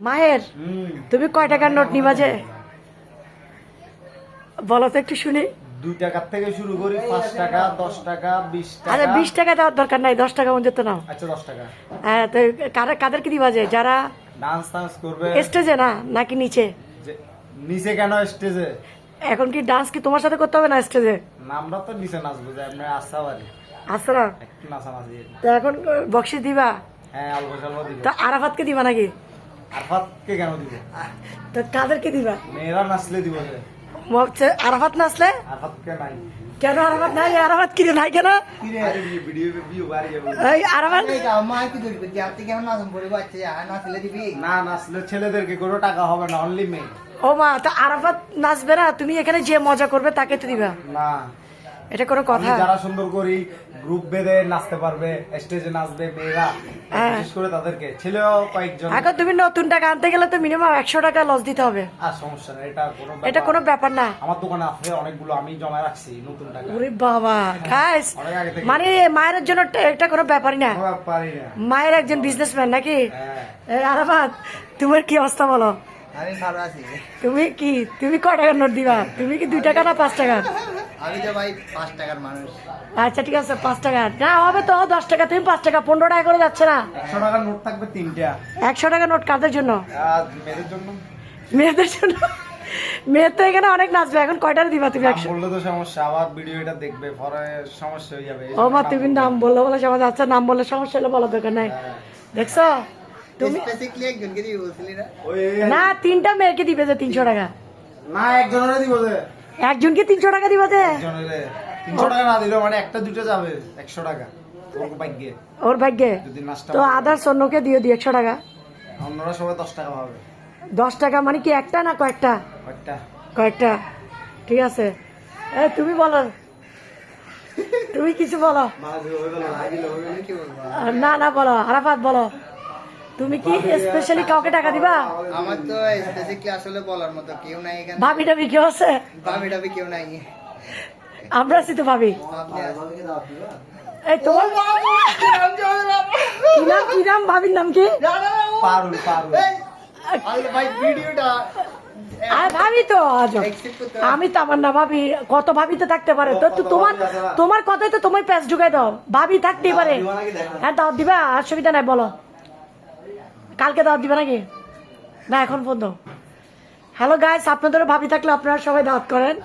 মায়ের তুমি কয় টাকার নোট নিবা যে বলো তো একটু শুনি। 2 টাকার থেকে শুরু করি, 5 টাকা, 10 টাকা, 20 টাকা। আচ্ছা 20 টাকা দেওয়ার দরকার নাই, 10 টাকা পর্যন্ত নাও। আচ্ছা 10 টাকা। হ্যাঁ তো কাদেরকে দিবা যে যারা ডান্স করবে স্টেজে না নাকি নিচে? নিচে কেন স্টেজে? এখন কি ডান্স কি তোমার সাথে করতে হবে না স্টেজে? না আমরা তো নিচে নাচবো, যে আমরা আশা পারি আসছে না একটু নাচানাচি। তো এখন বক্সিস দিবা? হ্যাঁ অল্প স্বল্প দিব। তো আরাফাতকে দিবা নাকি? আরফাতকে কেন দিব? তো কাদেরকে দিবা? মেয়েরা নাচলে দিব। যে আরাফাত নাচলে আরফাতকে নাই কেন? আরাফাত নাই? আরাফাত কি নাই কেন? আরে ভিডিও ভিউ বাড়ি যাবে। এই আরাফাত না নাচলে ছেলেদেরকে কোনো টাকা হবে না, অনলি মেয়ে। ও মা, তো আরাফাত নাচবে না? তুমি এখানে যে মজা করবে তাকে তো দিবা না এটা কোনো কথা? আমি যারা সুন্দর করি গ্রুপ বেঁধে নাচতে পারবে, স্টেজে নাচবে মেয়েরা, বিশেষ করে তাদেরকে। ছেলেও কয়েকজন। এখন তুমি নতুন টাকা আনতে গেলে তো মিনিমাম 100 টাকা লস দিতে হবে। আর সমস্যা নেই, এটা কোনো ব্যাপার না। আমার দোকানে আছে অনেকগুলো, আমি জমা রাখছি নতুন টাকা। ওরে বাবা গাইস, অনেক আগে থেকে। মানে মায়ের জন্য এটা কোনো ব্যাপারই না। পারি না। মায়ের একজন বিজনেসম্যান নাকি? হ্যাঁ। এই আরাফাত তোমার কি অবস্থা বলো? আমি ভালো আছি। তুমি কয় টাকার নোট দিবা? তুমি কি 2 টাকা না 5 টাকা? আমি তো ভাই 5 টাকার মানুষ। আচ্ছা ঠিক আছে 5 টাকা না হবে তো 10 টাকা, তুমি 5 টাকা 15 টাকা করে যাচ্ছে না? 100 টাকার নোট থাকবে 3টা। 100 টাকা নোট কাদের জন্য? আর মেয়েদের জন্য। মেয়েদের জন্য? মেয়ে তো এখানে অনেক নাচবে, এখন কয়টার দিবা তুমি? 100 বললে তো সমস্যা, আবার ভিডিও এটা দেখবে, পরে সমস্যা হয়ে যাবে। ও মা, তুমি নাম বললে বলে সমাজ। আচ্ছা নাম বললে সমস্যা হলে বলো, দরকার নাই। দেখছো তুমি স্পেসিফিকলি একজনকে দিয়ে বলছিলি না? না 3টা মেয়েকে দিবে যে 300 টাকা? না একজনের দিব। যে একজনকে 300 টাকা দিবা যে? একজনের 300 টাকা না দিলেও মানে একটা দুটো যাবে 100 টাকা ওর ভাগ্যে। ওর ভাগ্যে? যদি নাচটা তো আদার্স অন্যকে দিয়ে 100 টাকা। অন্যরা সবাই 10 টাকা পাবে। 10 টাকা মানে কি একটা না কয়েকটা? একটা। কয়েকটা ঠিক আছে। তুমি বলো, তুমি কিছু বলো। কি বলবো? না না বলো, আরাফাত বলো, তুমি কি স্পেশালি কাউকে টাকা দিবা? আমার তো স্পেসিফিকলি আসলে বলার মতো কেউ নাই এখানে। ভাবি টাবি কেউ আছে? ভাবি টাবি কেউ নাই। আমরা আছি তো ভাবি। আপনি এই তোমার কি নাম? ভাবির নাম কি? পারুল। পারুল। ভাই ভিডিওটা আর ভাবি তো আজব। accept করতে আমি তো আমার না ভাবি, কত ভাবি তো থাকতে পারে। তো তোমার কথাই তো তুমি প্যাচ ঢুকাই দাও, ভাবি থাকতেই পারে। হ্যাঁ দাওয়াত দিবা, অসুবিধা নাই বলো। কালকে দাওয়াত দিবা নাকি? না এখন ফোন দাও। হ্যালো গাইস, আপনাদেরও ভাবি থাকলে আপনারা সবাই দাওয়াত করেন,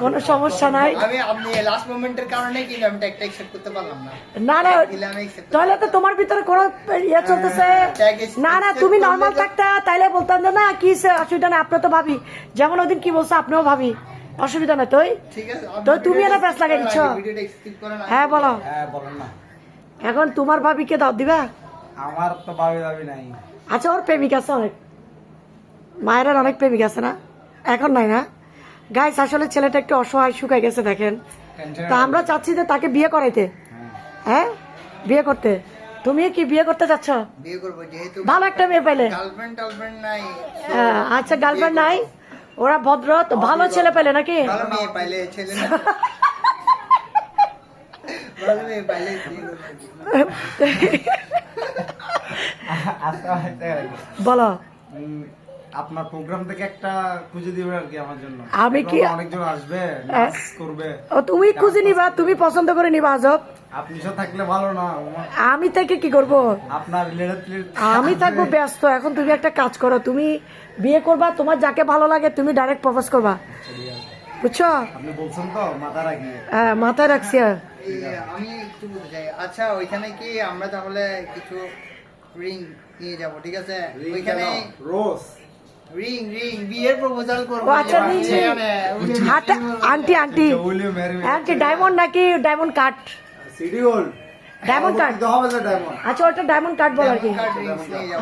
কোনো সমস্যা নাই। আপনি লাস্ট মোমেন্টের কারণে কি আমি ট্যাগটা অ্যাকসেপ্ট করতে পারলাম না। না না দিলে আমি accept তাহলে তো তোমার ভিতরে কোনো ইয়ে চলতেছে। না না তুমি নর্মাল থাকতা তাইলে বলতাম যে না কি অসুবিধা নাই, আপনি তো ভাবি। যেমন ওদিন কি বলছো, আপনিও ভাবি, অসুবিধা নাই। ঠিক আছে। তো তুমি একটা প্যাচ লাগাই দিচ্ছ। ভিডিওটা এক্সকিপ করেন। হ্যাঁ বলো, হ্যাঁ বলেন না। এখন তোমার ভাবিকে দাওয়াত দিবা? আমার তো ভাবি নাই। আচ্ছা ওর প্রেমিক আছে অনেক, মায়ের অনেক প্রেমিক আছে না? এখন নাই না? গাইস আসলে ছেলেটা একটু অসহায়, শুকাই গেছে দেখেন। তা আমরা চাচ্ছি যে তাকে বিয়ে করাইতে। হ্যাঁ বিয়ে করতে। তুমি কি বিয়ে করতে চাচ্ছ? বিয়ে করব যেহেতু ভালো একটা মেয়ে পাইলে। গার্লফ্রেন্ড নাই। আচ্ছা গার্লফ্রেন্ড নাই, ওরা ভদ্র তো, ভালো ছেলে পেলে নাকি? ভালো মেয়ে পাইলে ছেলে না। ভালো মেয়ে পাইলে বিয়ে করব। বলো আপনার প্রোগ্রাম থেকে একটা খুঁজে দিবেন আর কি আমার জন্য। আমি কি অনেকজন আসবে, নাচ করবে। ও তুমি খুঁজে নিবা, তুমি পছন্দ করে নিবা। আজব, আপনি সব থাকলে ভালো না? আমি থেকে কি করব? আপনার আমি থাকবো ব্যস্ত। এখন তুমি একটা কাজ করো, তুমি বিয়ে করবা, তোমার যাকে ভালো লাগে তুমি ডাইরেক্ট প্রপোজ করবা, বুঝছো? আপনি বলছেন তো মাথা রাখি। হ্যাঁ মাথায় রাখছি। আমি একটু বলতে চাই। আচ্ছা ওইখানে কি আমরা তাহলে কিছু রিং নিয়ে যাব? ঠিক আছে ওইখানে রোজ রিং বিয়ের প্রপোজাল করব। ও আচ্ছা আন্টি আন্টি ডায়মন্ড নাকি diamond cut? CD gold diamond cut. আচ্ছা ওটা ডায়মন্ড কাট বল আর কি।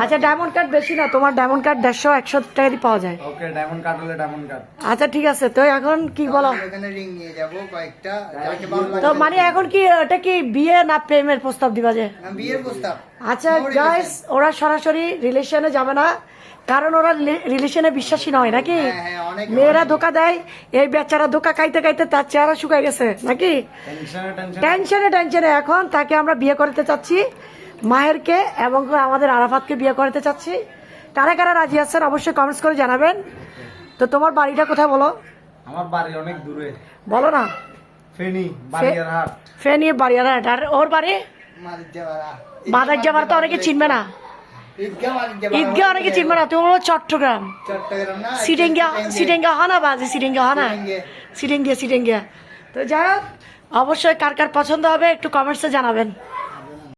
আচ্ছা ডায়মন্ড কাট বেশি না, তোমার ডায়মন্ড কাট 150-100 টাকা দিয়ে পাওয়া যায়। ওকে ডায়মন্ড কাট হলে ডায়মন্ড কাট। আচ্ছা ঠিক আছে, তো এখন কি বলো? ওখানে রিং নিয়ে যাব কয়েকটা, যাকে ভালো লাগে। তো মানে এখন কি এটা কি বিয়ে না প্রেমের প্রস্তাব দিবা যে? বিয়ের প্রস্তাব। আচ্ছা গাইস, ওরা সরাসরি রিলেশনে যাবে না, কারণ ওরা রিলেশনে বিশ্বাসী নয় নাকি? মেয়েরা ধোকা দেয়, এই বেচারা ধোকা খাইতে খাইতে তার চেহারা শুকাই গেছে নাকি? টেনশনে এখন তাকে আমরা বিয়ে করতে চাচ্ছি, মাহেরকে এবং আমাদের আরাফাতকে বিয়ে করতে চাচ্ছি। কারা কারা রাজি আছেন অবশ্যই কমেন্টস করে জানাবেন। তো তোমার বাড়িটা কোথায় বলো? আমার বাড়ি অনেক দূরে, বলো না। ফেনী বাড়িয়ারহাট। ফেনী বাড়িয়ারহাট। আর ওর বাড়ি মাদার যাবার, তো অনেকে চিনবে না। ঈদগাহ অনেকে চিনবে না। তুমি বলো চট্টগ্রাম। সিটেঙ্গা হানা বাজে, সিটেঙ্গা হানা, সিটেঙ্গা। তো যাই হোক, অবশ্যই কার কার পছন্দ হবে একটু কমেন্টসে জানাবেন।